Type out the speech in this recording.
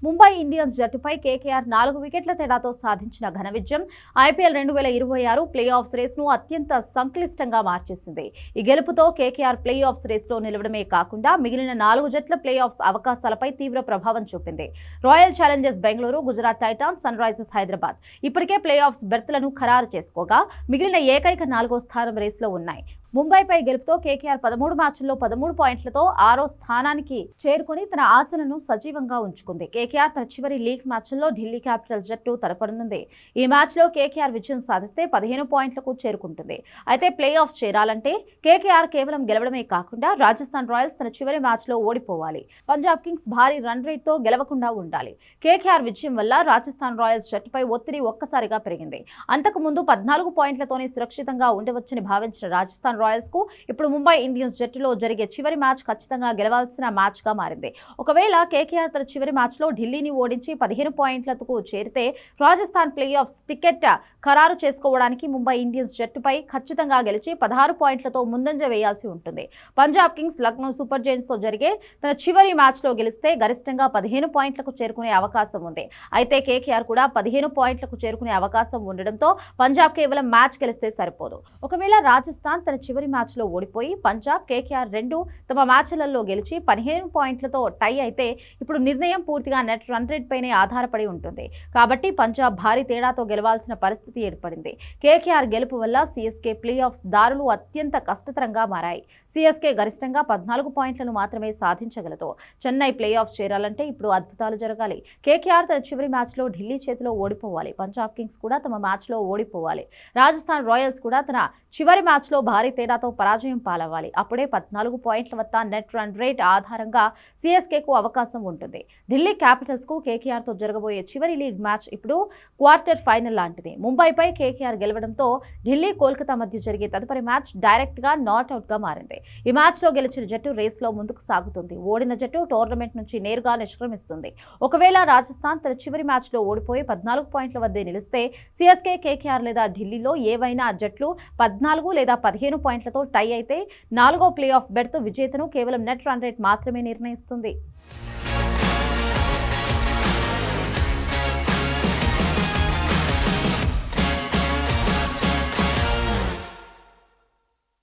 Mumbai Indians జట్టుపై KKR 4 వికెట్ల తేడాతో సాధించిన ఘన విజయం ఐపీఎల్ 2026 ప్లే ఆఫ్స్ రేస్ను అత్యంత సంక్లిష్టంగా మార్చేసింది. ఈ గెలుపుతో కేకేఆర్ ప్లే ఆఫ్స్ రేస్లో నిలవడమే కాకుండా మిగిలిన 4 జట్ల ప్లే ఆఫ్స్ అవకాశాలపై తీవ్ర ప్రభావం చూపింది. Royal Challengers Bengaluru, Gujarat Titans, Sunrisers Hyderabad ఇప్పటికే ప్లే ఆఫ్స్ బెర్త్లను ఖరారు చేసుకోగా మిగిలిన ఏకైక 4వ స్థానం రేస్లో ఉన్నాయి. ముంబైపై గెలుపుతో కేకేఆర్ 13 మ్యాచ్ల్లో 13 పాయింట్లతో 6వ స్థానానికి చేరుకుని తన ఆశలను సజీవంగా ఉంచుకుంది. కేకేఆర్ తన చివరి లీగ్ మ్యాచ్ల్లో ఢిల్లీ క్యాపిటల్స్ జట్టు తలపడనుంది. ఈ మ్యాచ్లో కేకేఆర్ విజయం సాధిస్తే 15 పాయింట్లకు చేరుకుంటుంది. అయితే ప్లే ఆఫ్ చేరాలంటే కేకేఆర్ కేవలం గెలవడమే కాకుండా రాజస్థాన్ రాయల్స్ తన చివరి మ్యాచ్లో ఓడిపోవాలి. పంజాబ్ కింగ్స్ భారీ రన్ రేట్తో గెలవకుండా ఉండాలి. కేకేఆర్ విజయం వల్ల రాజస్థాన్ రాయల్స్ జట్టుపై ఒత్తిడి ఒక్కసారిగా పెరిగింది. అంతకుముందు 14 పాయింట్లతోనే సురక్షితంగా ఉండవచ్చని భావించిన రాజస్థాన్ రాయల్స్ కు ఇప్పుడు ముంబై ఇండియన్స్ జట్టులో జరిగే చివరి మ్యాచ్ ఖచ్చితంగా గెలవాల్సిన మ్యాచ్ గా మారింది. ఒకవేళ కేకేఆర్ తన చివరి మ్యాచ్ లో ఢిల్లీని ఓడించి 15 పాయింట్లకు చేరితే రాజస్థాన్ ప్లే ఆఫ్స్ టికెట్ ఖరారు చేసుకోవడానికి ముంబై ఇండియన్స్ జట్టుపై ఖచ్చితంగా గెలిచి 16 పాయింట్లతో ముందంజ వేయాల్సి ఉంటుంది. Punjab Kings Lucknow super Giants తో జరిగే తన చివరి మ్యాచ్ లో గెలిస్తే గరిష్టంగా 15 పాయింట్లకు చేరుకునే అవకాశం ఉంది. అయితే కేకేఆర్ కూడా 15 పాయింట్లకు చేరుకునే అవకాశం ఉండడంతో పంజాబ్ కేవలం మ్యాచ్ గెలిస్తే సరిపోదు. ఒకవేళ రాజస్థాన్ తన చివరి మ్యాచ్ లో ఓడిపోయి పంజాబ్, కేకేఆర్ రెండు తమ మ్యాచ్లలో గెలిచి 15 పాయింట్లతో టై అయితే ఇప్పుడు నిర్ణయం పూర్తిగా నెట్ రన్ రేట్ పైనే ఆధారపడి ఉంటుంది. కాబట్టి పంజాబ్ భారీ తేడాతో గెలవాల్సిన పరిస్థితి ఏర్పడింది. కేకేఆర్ గెలుపు వల్ల సిఎస్కే ప్లే ఆఫ్స్ దారులు అత్యంత కష్టతరంగా మారాయి. సిఎస్కే గరిష్టంగా 14 పాయింట్లను మాత్రమే సాధించగలదు. చెన్నై ప్లే ఆఫ్స్ చేరాలంటే ఇప్పుడు అద్భుతాలు జరగాలి. కేకేఆర్ తన చివరి మ్యాచ్ లో ఢిల్లీ చేతిలో ఓడిపోవాలి. పంజాబ్ కింగ్స్ కూడా తమ మ్యాచ్ లో ఓడిపోవాలి. రాజస్థాన్ రాయల్స్ కూడా తన చివరి మ్యాచ్ లో భారీ తేడాతో పరాజయం పాలవ్వాలి. అప్పుడే 14 పాయింట్ల వద్ద నెట్ రన్ రేట్ ఆధారంగా సిఎస్కేకు అవకాశం ఉంటుంది. ఢిల్లీ క్యాపిటల్స్ కు కేకేఆర్ తో జరగబోయే చివరి లీగ్ మ్యాచ్ ఇప్పుడు క్వార్టర్ ఫైనల్ లాంటిది. ముంబైపై కేకేఆర్ గెలవడంతో ఢిల్లీ, కోల్కతా మధ్య జరిగే తదుపరి మ్యాచ్ డైరెక్ట్ గా నాట్అవుట్ గా మారింది. ఈ మ్యాచ్ లో గెలిచిన జట్టు రేస్ లో ముందుకు సాగుతుంది. ఓడిన జట్టు టోర్నమెంట్ నుంచి నేరుగా నిష్క్రమిస్తుంది. ఒకవేళ రాజస్థాన్ తన చివరి మ్యాచ్ లో ఓడిపోయి 14 పాయింట్ల వద్దే నిలిస్తే సిఎస్కే, కేకేఆర్ లేదా ఢిల్లీలో ఏవైనా జట్లు 14 లేదా 15 పాయింట్లతో టై అయితే 4వ ప్లే ఆఫ్ బెర్త్ విజేతను కేవలం నెట్ రన్ రేట్ మాత్రమే నిర్ణయిస్తుంది.